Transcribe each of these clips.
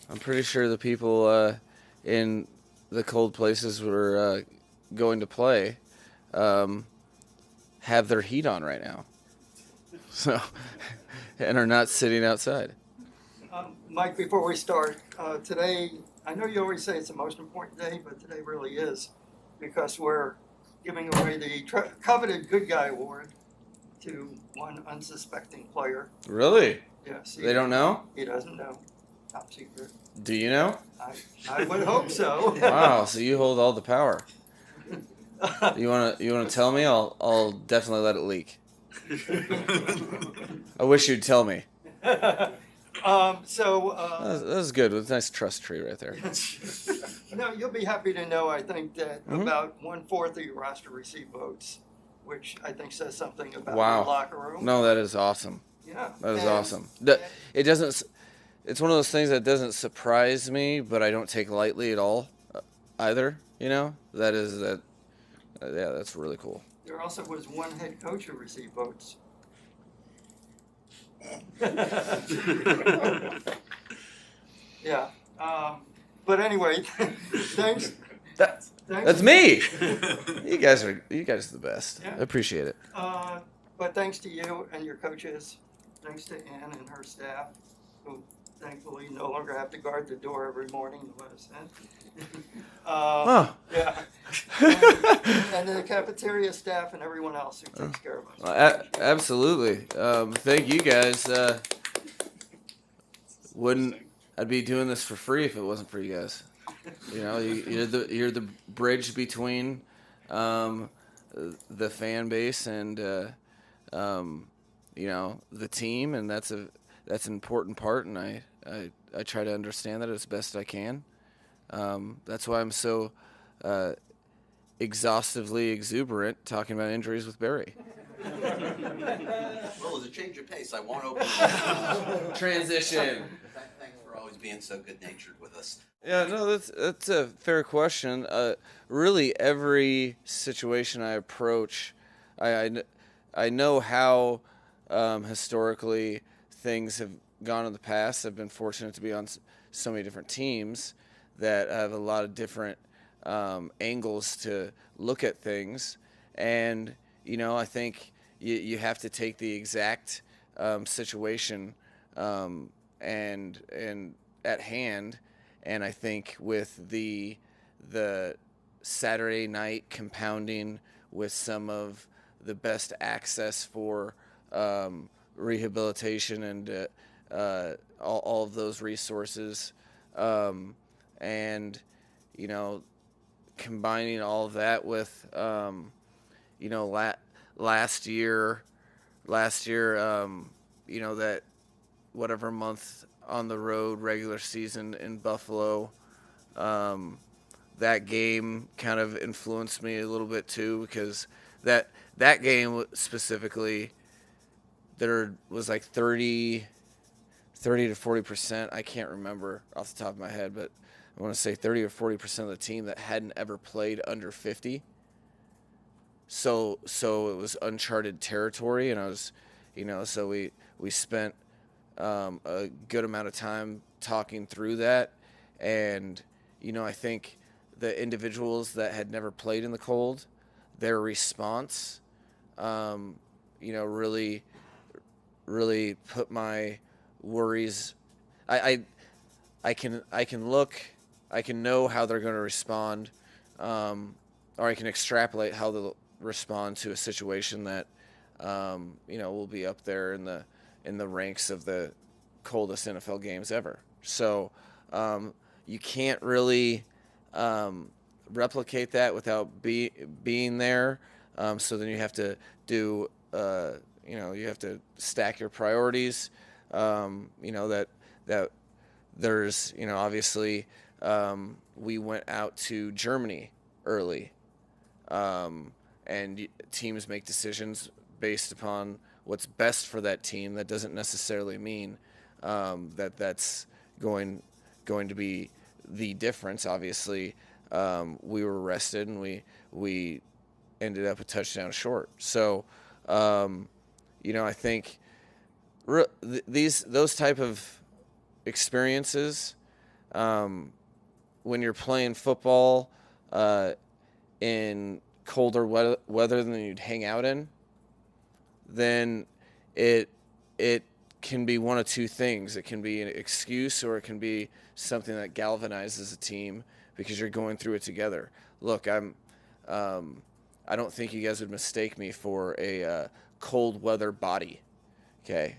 I'm pretty sure the people in the cold places we're going to play um, have their heat on right now, so and are not sitting outside. Mike, before we start, today, I know you always say it's the most important day, but today really is because we're giving away the coveted Good Guy Award to one unsuspecting player. Really? Yes. They don't know? He doesn't know. Top secret. Do you know? I would hope so. Wow, so you hold all the power. You wanna tell me? I'll definitely let it leak. I wish you'd tell me. That was good. It was a nice trust tree right there. No, you'll be happy to know, I think, that about 1/4 of your roster received votes, which I think says something about Wow. your locker room. No, that is awesome. Yeah. That is And- awesome. It doesn't. It's one of those things that doesn't surprise me, but I don't take lightly at all, either. You know, that is that. Yeah, that's really cool. There also was one head coach who received votes. Yeah. But anyway, thanks. That's me. You guys are the best. Yeah. I appreciate it. But thanks to you and your coaches, thanks to Ann and her staff, who thankfully no longer have to guard the door every morning to let us in. Huh. Yeah. And the cafeteria staff and everyone else who takes care of us. Absolutely. Thank you guys. I'd be doing this for free if it wasn't for you guys. You know, you're the bridge between the fan base and you know, the team, and that's an important part, and I try to understand that as best I can. That's why I'm so exhaustively exuberant talking about injuries with Barry. Well, as a change of pace, I won't open. Transition. Thanks for always being so good-natured with us. Yeah, no, that's a fair question. Really, every situation I approach, I know how historically things have gone in the past. I've been fortunate to be on so many different teams that have a lot of different angles to look at things, and you know, I think you have to take the exact situation and at hand. And I think with the Saturday night compounding with some of the best access for rehabilitation and all of those resources, and you know, combining all of that with you know, last year, you know, that whatever month on the road regular season in Buffalo, that game kind of influenced me a little bit too, because that game specifically, there was like 30 to 40%, I can't remember off the top of my head, but I want to say 30 or 40% of the team that hadn't ever played under 50. So it was uncharted territory, and I was, you know, so we spent a good amount of time talking through that, and you know, I think the individuals that had never played in the cold, their response, you know, really put my worries. I can know how they're going to respond, or I can extrapolate how they'll respond to a situation that you know, will be up there in the ranks of the coldest NFL games ever. So you can't really replicate that without being there. So then you have to do, you know, you have to stack your priorities. You know, that there's, you know, obviously we went out to Germany early, and teams make decisions based upon what's best for that team. That doesn't necessarily mean that's going to be the difference. Obviously, we were rested, and we ended up a touchdown short. So, you know, I think those type of experiences when you're playing football in colder weather than you'd hang out in, then it can be one of two things. It can be an excuse, or it can be something that galvanizes a team because you're going through it together. Look, I don't think you guys would mistake me for a cold weather body. Okay,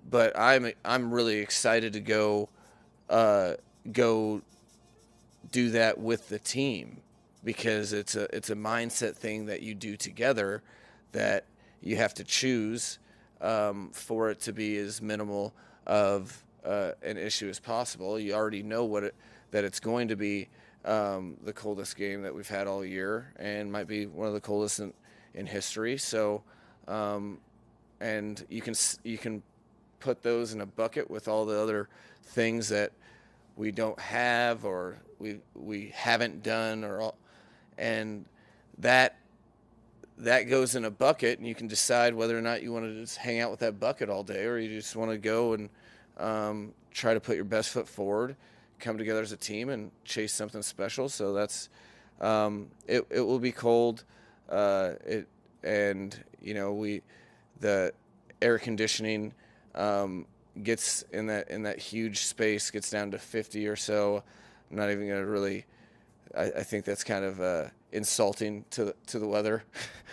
but I'm really excited to go do that with the team, because it's a mindset thing that you do together, that you have to choose for it to be as minimal of an issue as possible. You already know that it's going to be the coldest game that we've had all year, and might be one of the coldest in history. So, and you can put those in a bucket with all the other things that we don't have, or we haven't done, and that goes in a bucket, and you can decide whether or not you want to just hang out with that bucket all day, or you just want to go and try to put your best foot forward, come together as a team, and chase something special. So that's it will be cold, and the air conditioning gets in that huge space, gets down to 50 or so. I'm not even going to really. I think that's kind of insulting to the weather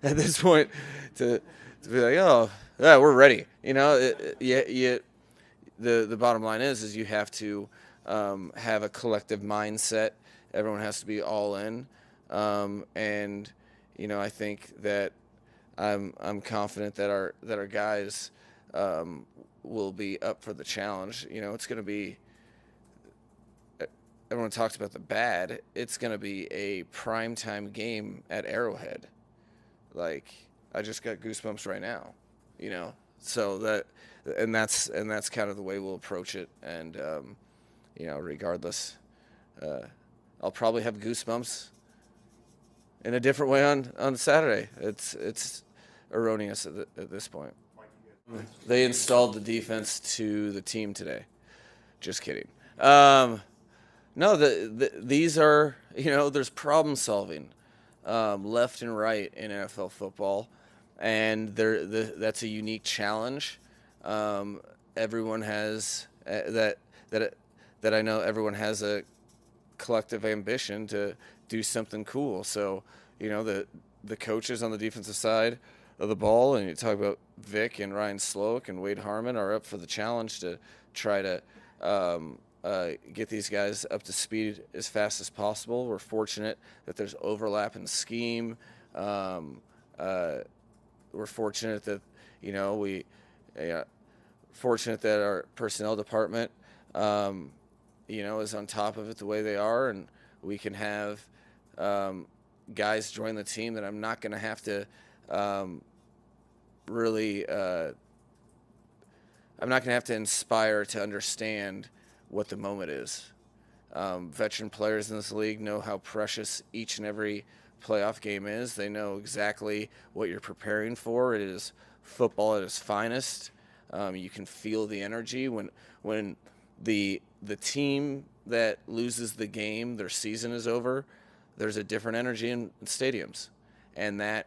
at this point, to be like, oh yeah, we're ready. The bottom line is you have to have a collective mindset. Everyone has to be all in, and I think that I'm confident that our guys will be up for the challenge. It's going to be. Everyone talks about the bad. It's going to be a primetime game at Arrowhead. Like, I just got goosebumps right now. So that's kind of the way we'll approach it. And regardless, I'll probably have goosebumps in a different way on Saturday. It's erroneous at this point. They installed the defense to the team today. Just kidding. No, these are, there's problem solving left and right in NFL football, and that's a unique challenge. Everyone has that I know everyone has a collective ambition to do something cool. So, the coaches on the defensive side of the ball, and you talk about Vic and Ryan Sloak and Wade Harmon, are up for the challenge to try to get these guys up to speed as fast as possible. We're fortunate that there's overlap in scheme. We're fortunate that fortunate that our personnel department is on top of it the way they are, and we can have guys join the team that I'm not going to have to really. I'm not going to have to inspire to understand what the moment is. Veteran players in this league know how precious each and every playoff game is. They know exactly what you're preparing for. It is football at its finest. You can feel the energy when the team that loses the game, their season is over. There's a different energy in stadiums, and that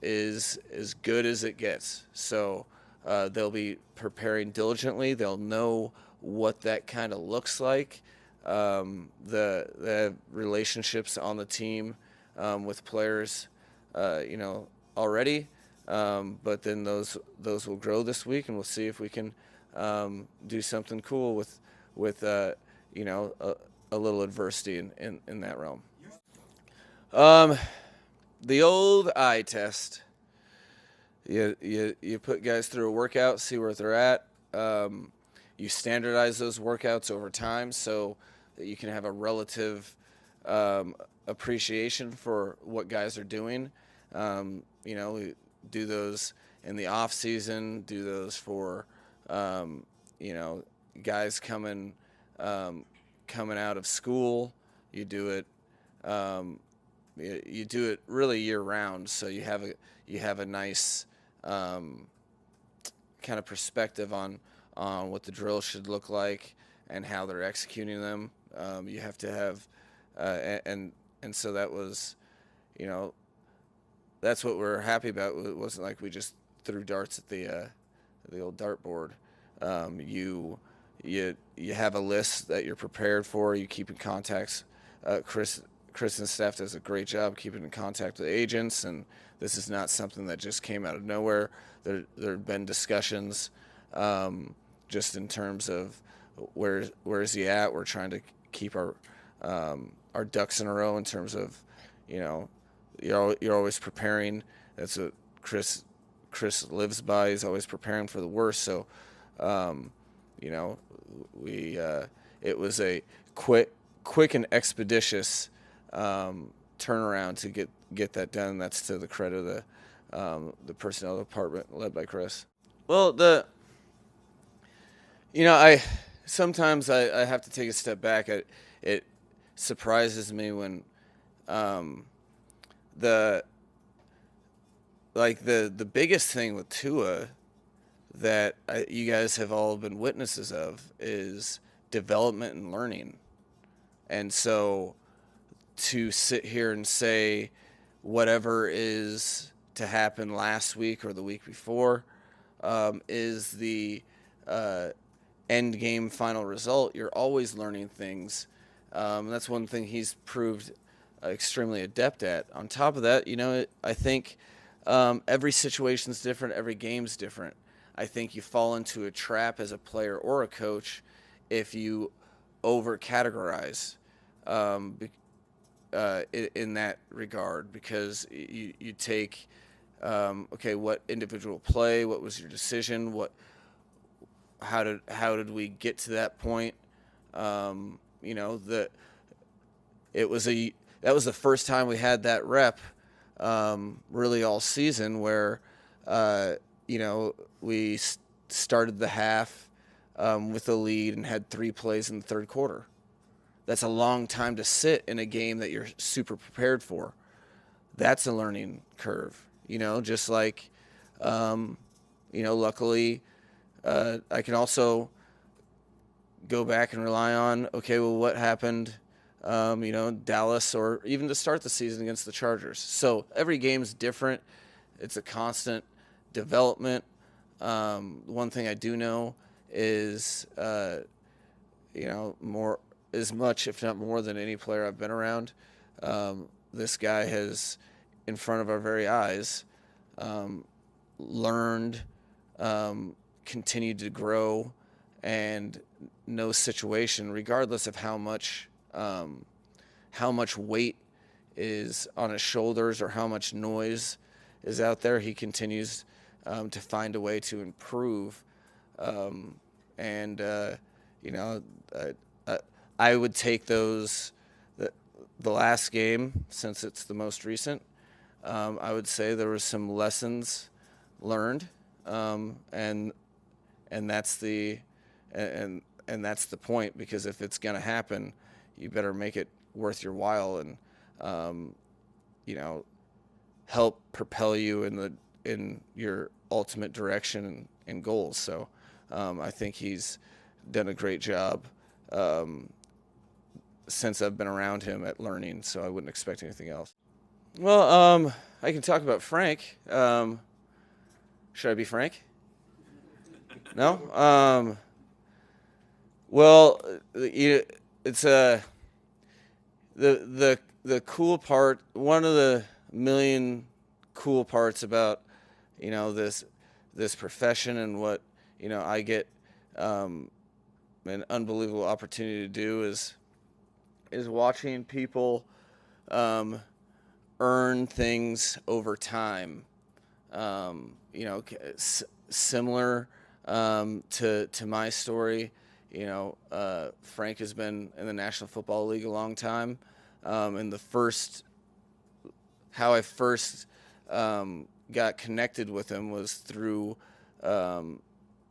is as good as it gets. So they'll be preparing diligently. They'll know what that kind of looks like. The relationships on the team with players, already. But then those will grow this week, and we'll see if we can do something cool with a little adversity in that realm. The old eye test. You put guys through a workout, see where they're at. You standardize those workouts over time so that you can have a relative appreciation for what guys are doing. We do those in the off season, do those for guys coming out of school. You do it really year round, so you have a nice kind of perspective on what the drill should look like, and how they're executing them. You have to have, and so that was, you know, that's what we're happy about. It wasn't like we just threw darts at the old dartboard. You have a list that you're prepared for. You keep in contacts. Chris and staff does a great job keeping in contact with agents, and this is not something that just came out of nowhere. There have been discussions, just in terms of where is he at. We're trying to keep our ducks in a row in terms of, you know, you're always preparing. That's what Chris lives by. He's always preparing for the worst. So, you know, it was a quick and expeditious turnaround to get that done. That's to the credit of the personnel department led by Chris. Well, I sometimes I have to take a step back. It surprises me when the biggest thing with Tua that you guys have all been witnesses of is development and learning. And so to sit here and say whatever is to happen last week or the week before is the end game final result, you're always learning things. That's one thing he's proved extremely adept at. On top of that, I think every situation's different, every game's different. I think you fall into a trap as a player or a coach if you over-categorize in that regard, because you take, what individual play, what was your decision, how did we get to that point? That was the first time we had that rep really all season where we started the half with a lead and had 3 plays in the third quarter. That's a long time to sit in a game that you're super prepared for. That's a learning curve, just like, luckily I can also go back and rely on, what happened, Dallas, or even to start the season against the Chargers. So every game's different. It's a constant development. One thing I do know is, more, as much, if not more than any player I've been around, this guy has, in front of our very eyes, learned, continued to grow, and no situation, regardless of how much weight is on his shoulders or how much noise is out there, he continues to find a way to improve. I would take the last game, since it's the most recent. I would say there were some lessons learned, and that's the point, because if it's going to happen, you better make it worth your while and help propel you in your ultimate direction and goals. So I think he's done a great job since I've been around him at learning, so I wouldn't expect anything else. Well, I can talk about Frank. Should I be Frank? No? Well, it's the cool part, one of the million cool parts about, this profession and what, I get an unbelievable opportunity to do is watching people earn things over time. Similar to my story. Frank has been in the National Football League a long time. And how I first got connected with him was through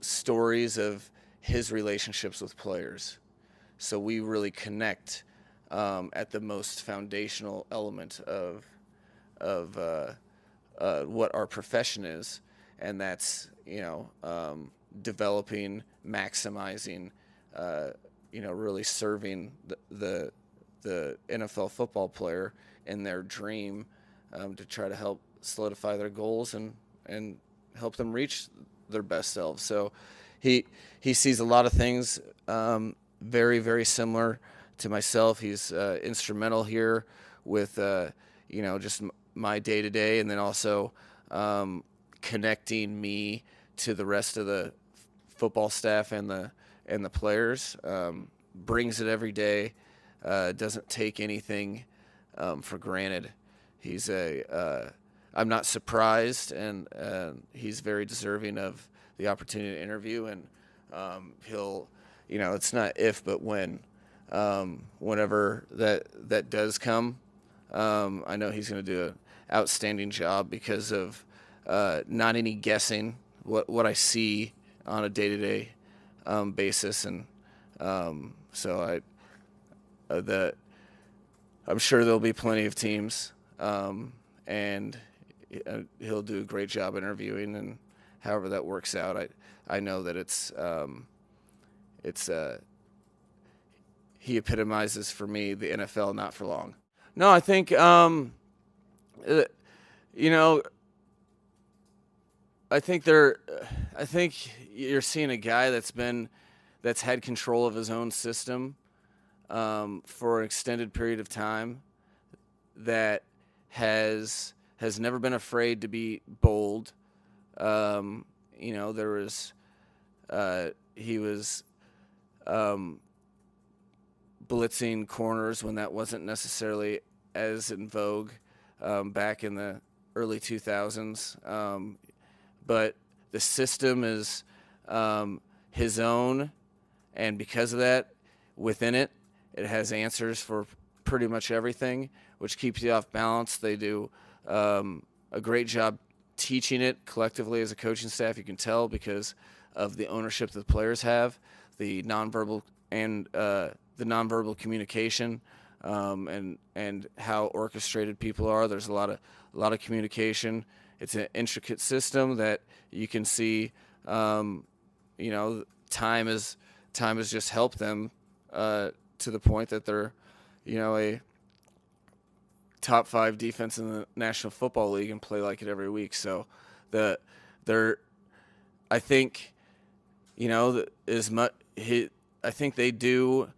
stories of his relationships with players. So we really connect at the most foundational element of what our profession is, and that's developing, maximizing really serving the NFL football player in their dream, to try to help solidify their goals and help them reach their best selves. So he sees a lot of things very, very similar to myself. He's instrumental here with just my day to day, and then also connecting me to the rest of the football staff and the players. Brings it every day. Doesn't take anything for granted. I'm not surprised, and he's very deserving of the opportunity to interview, and he'll, it's not if, but when, whenever that does come, I know he's going to do an outstanding job because of not any guessing what I see on a day-to-day basis, and so I'm sure there'll be plenty of teams, and he'll do a great job interviewing, and however that works out, I know that he epitomizes for me the NFL not for long. No, I think I think you're seeing a guy that's had control of his own system for an extended period of time, that has never been afraid to be bold. He was blitzing corners when that wasn't necessarily as in vogue back in the early 2000s. But the system is his own, and because of that, within it has answers for pretty much everything, which keeps you off balance. They do a great job teaching it collectively as a coaching staff. You can tell because of the ownership that the players have, the nonverbal communication, and how orchestrated people are. There's a lot of communication. It's an intricate system that you can see. Time has just helped them to the point that they're, a top 5 defense in the National Football League and play like it every week. So I think, I think they do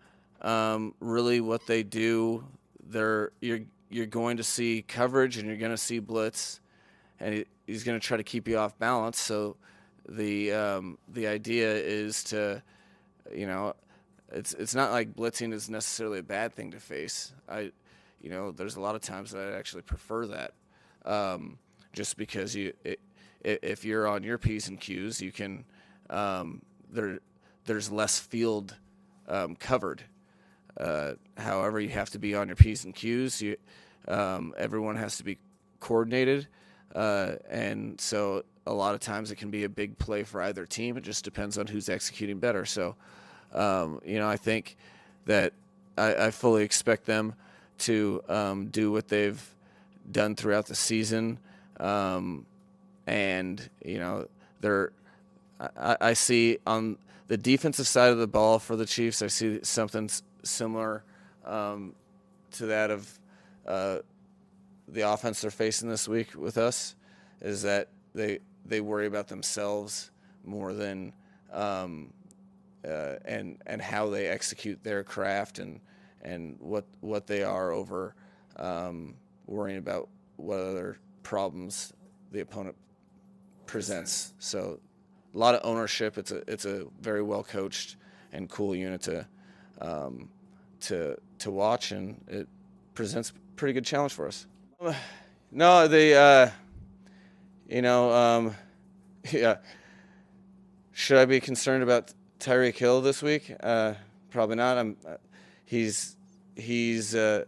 really what they do. You're going to see coverage and you're going to see blitz, and he's going to try to keep you off balance. So the idea is to, it's not like blitzing is necessarily a bad thing to face. There's a lot of times that I actually prefer that, just because if you're on your P's and Q's, you can there's less field covered. However, you have to be on your P's and Q's. Everyone has to be coordinated, and so a lot of times it can be a big play for either team. It just depends on who's executing better. So, I think that I fully expect them to do what they've done throughout the season, and I see on the defensive side of the ball for the Chiefs, I see something similar to that of the offense they're facing this week with us, is that they worry about themselves more than and how they execute their craft and what they are over worrying about what other problems the opponent presents. So a lot of ownership. It's a very well coached and cool unit to watch, and it presents a pretty good challenge for us. No, yeah. Should I be concerned about Tyreek Hill this week? Probably not. He's been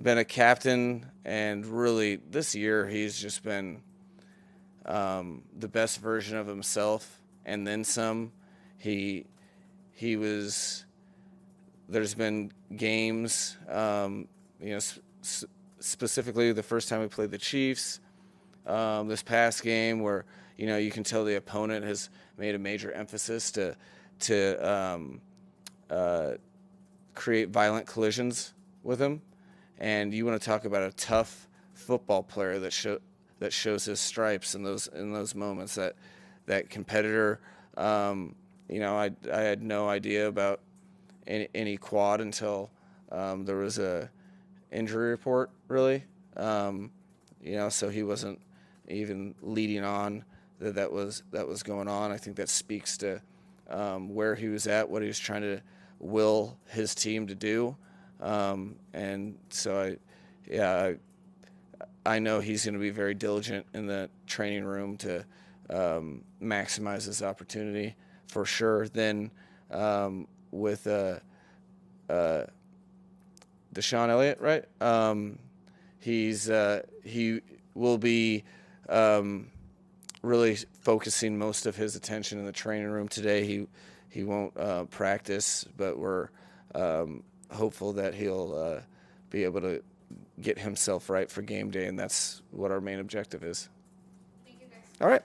a captain, and really this year he's just been the best version of himself, and then some. He was. There's been games, specifically the first time we played the Chiefs, this past game, where you can tell the opponent has made a major emphasis to create violent collisions with him. And you want to talk about a tough football player that shows his stripes in those moments. That competitor. I had no idea about any quad until there was a injury report, really. So he wasn't even leading on that was going on. I think that speaks to where he was at, what he was trying to will his team to do. And so I know he's going to be very diligent in the training room to maximize his opportunity for sure. Then with Deshaun Elliott, right? He will be really focusing most of his attention in the training room today. He won't practice, but we're hopeful that he'll be able to get himself right for game day, and that's what our main objective is. Thank you, guys. All right.